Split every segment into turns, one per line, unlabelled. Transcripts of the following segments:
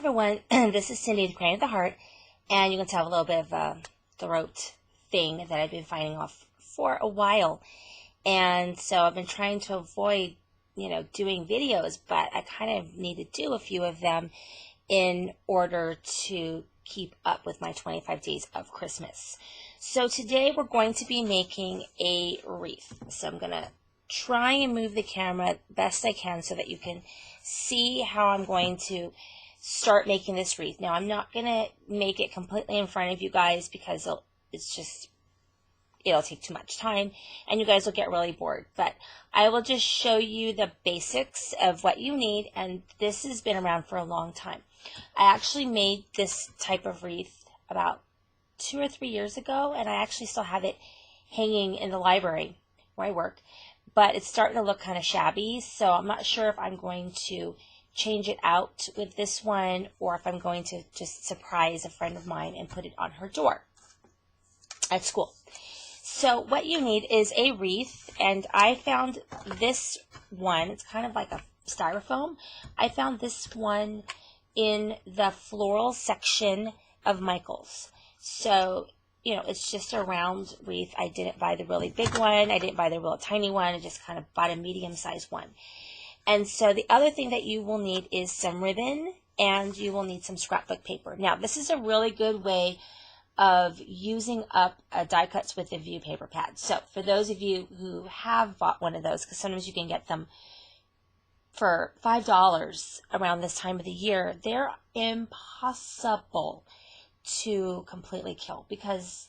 everyone, this is Cindy, the Crying at the Heart, and you can tell a little bit of a throat thing that I've been fighting off for a while, and so I've been trying to avoid, doing videos, but I kind of need to do a few of them in order to keep up with my 25 days of Christmas. So today we're going to be making a wreath. So I'm going to try and move the camera best I can so that you can see how I'm going to start making this wreath. Now I'm not going to make it completely in front of you guys because it'll take too much time and you guys will get really bored. But I will just show you the basics of what you need, and this has been around for a long time. I actually made this type of wreath about 2 or 3 years ago, and I actually still have it hanging in the library where I work, but it's starting to look kind of shabby, so I'm not sure if I'm going to change it out with this one or if I'm going to just surprise a friend of mine and put it on her door at school. So what you need is a wreath, and I found this one. It's kind of like a styrofoam. I found this one in the floral section of Michael's. So, it's just a round wreath. I didn't buy the really big one. I didn't buy the real tiny one. I just kind of bought a medium-sized one. And so the other thing that you will need is some ribbon, and you will need some scrapbook paper. Now, this is a really good way of using up die cuts with a view paper pad. So for those of you who have bought one of those, because sometimes you can get them for $5 around this time of the year, they're impossible to completely kill because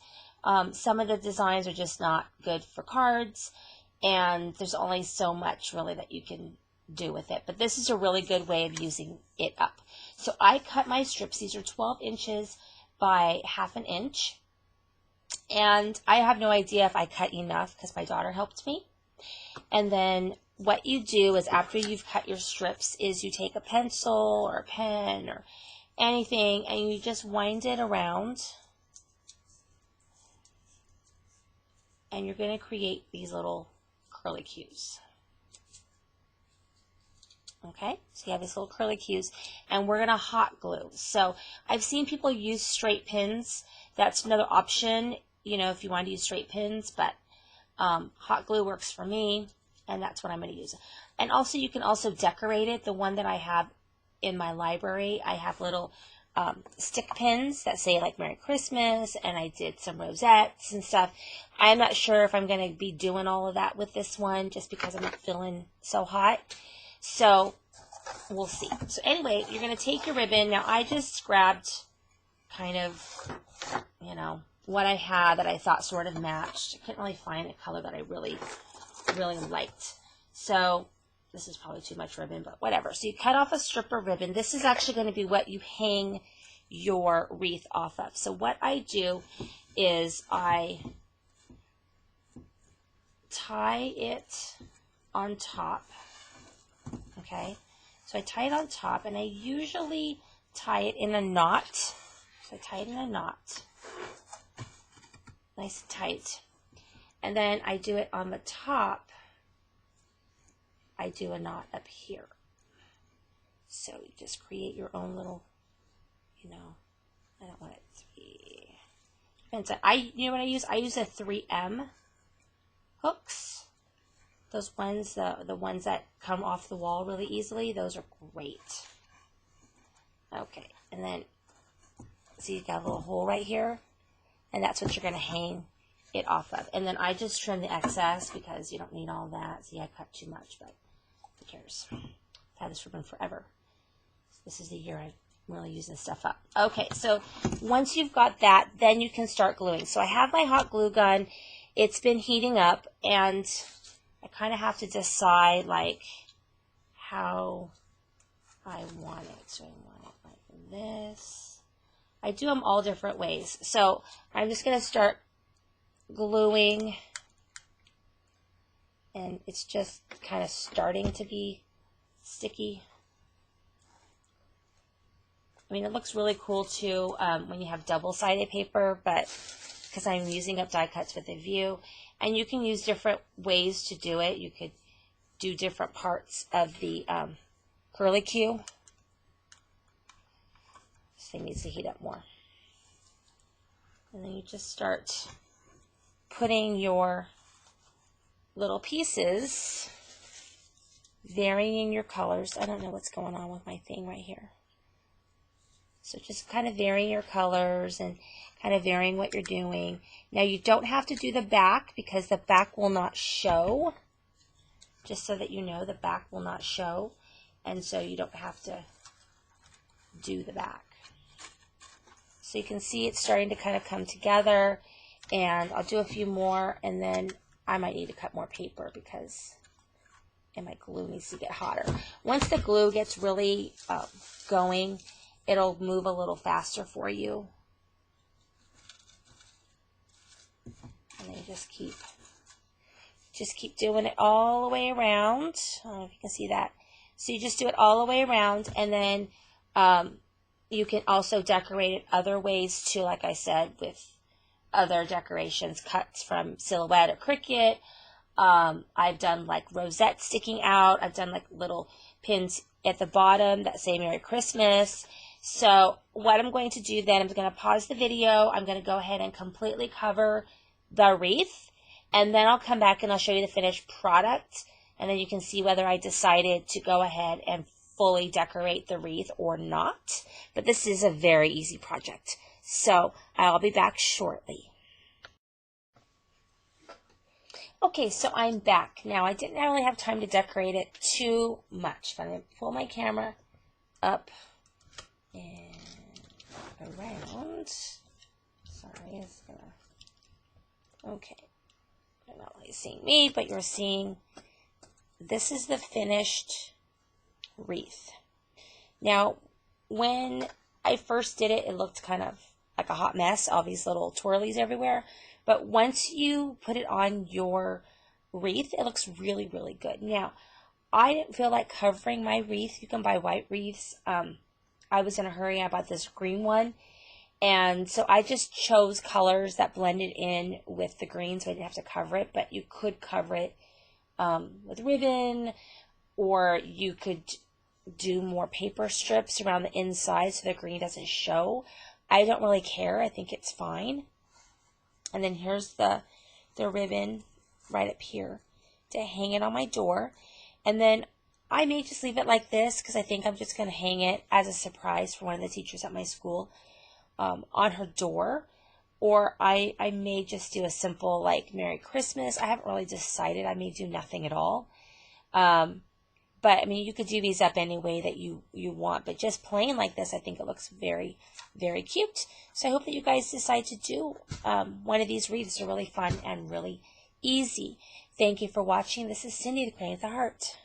some of the designs are just not good for cards, and there's only so much really that you can do with it. But this is a really good way of using it up. So I cut my strips. These are 12 inches by 1/2 inch, and I have no idea if I cut enough because my daughter helped me. And then what you do is after you've cut your strips is you take a pencil or a pen or anything and you just wind it around, and you're going to create these little curly cues. Okay, so you have these little curly cues, and we're going to hot glue. So I've seen people use straight pins. That's another option, if you want to use straight pins, but hot glue works for me, and that's what I'm going to use. And also, you can also decorate it. The one that I have in my library, I have little stick pins that say like Merry Christmas, and I did some rosettes and stuff. I'm not sure if I'm going to be doing all of that with this one just because I'm not feeling so hot. So we'll see. So anyway, you're going to take your ribbon. Now I just grabbed kind of, what I had that I thought sort of matched. I couldn't really find a color that I really, really liked. So this is probably too much ribbon, but whatever. So you cut off a strip of ribbon. This is actually going to be what you hang your wreath off of. So what I do is I tie it on top. Okay, so I tie it on top, and I usually tie it in a knot. So I tie it in a knot, nice and tight. And then I do it on the top. I do a knot up here. So you just create your own little, I don't want it to be, depends on, you know what I use? I use a 3M hooks. Those ones, the ones that come off the wall really easily, those are great. Okay, and then, see, you got a little hole right here, and that's what you're going to hang it off of. And then I just trim the excess because you don't need all that. See, I cut too much, but who cares? I've had this ribbon forever. This is the year I really use this stuff up. Okay, so once you've got that, then you can start gluing. So I have my hot glue gun. It's been heating up, and I kind of have to decide like how I want it. So I want it like this. I do them all different ways. So I'm just going to start gluing, and it's just kind of starting to be sticky. I mean, it looks really cool too when you have double-sided paper, but because I'm using up die cuts with a view. And you can use different ways to do it. You could do different parts of the curly cue. This thing needs to heat up more. And then you just start putting your little pieces, varying your colors. I don't know what's going on with my thing right here. So just kind of varying your colors and kind of varying what you're doing. Now you don't have to do the back because the back will not show. Just so that you know, the back will not show. And so you don't have to do the back. So you can see it's starting to kind of come together, and I'll do a few more, and then I might need to cut more paper because my glue needs to get hotter. Once the glue gets really going, it'll move a little faster for you. And then you just keep doing it all the way around. I don't know if you can see that. So you just do it all the way around, and then you can also decorate it other ways too, like I said, with other decorations, cuts from silhouette or Cricut. I've done like rosettes sticking out. I've done like little pins at the bottom that say Merry Christmas. So what I'm going to do then, I'm going to pause the video. I'm going to go ahead and completely cover the wreath, and then I'll come back and I'll show you the finished product, and then you can see whether I decided to go ahead and fully decorate the wreath or not. But this is a very easy project. So I'll be back shortly. Okay, so I'm back. Now I didn't really have time to decorate it too much. I'm going to pull my camera up and around. Sorry, it's gonna... Okay. You're not really seeing me, but you're seeing... This is the finished wreath. Now, when I first did it, it looked kind of like a hot mess, all these little twirlies everywhere. But once you put it on your wreath, it looks really, really good. Now, I didn't feel like covering my wreath. You can buy white wreaths. I was in a hurry. I bought this green one. And so I just chose colors that blended in with the green, so I didn't have to cover it. But you could cover it with ribbon, or you could do more paper strips around the inside so the green doesn't show. I don't really care. I think it's fine. And then here's the ribbon right up here to hang it on my door. And then I may just leave it like this because I think I'm just going to hang it as a surprise for one of the teachers at my school on her door. Or I may just do a simple like Merry Christmas. I haven't really decided. I may do nothing at all. But, I mean, you could do these up any way that you want. But just plain like this, I think it looks very, very cute. So I hope that you guys decide to do one of these wreaths. They're really fun and really easy. Thank you for watching. This is Cindy, the Queen of the Heart.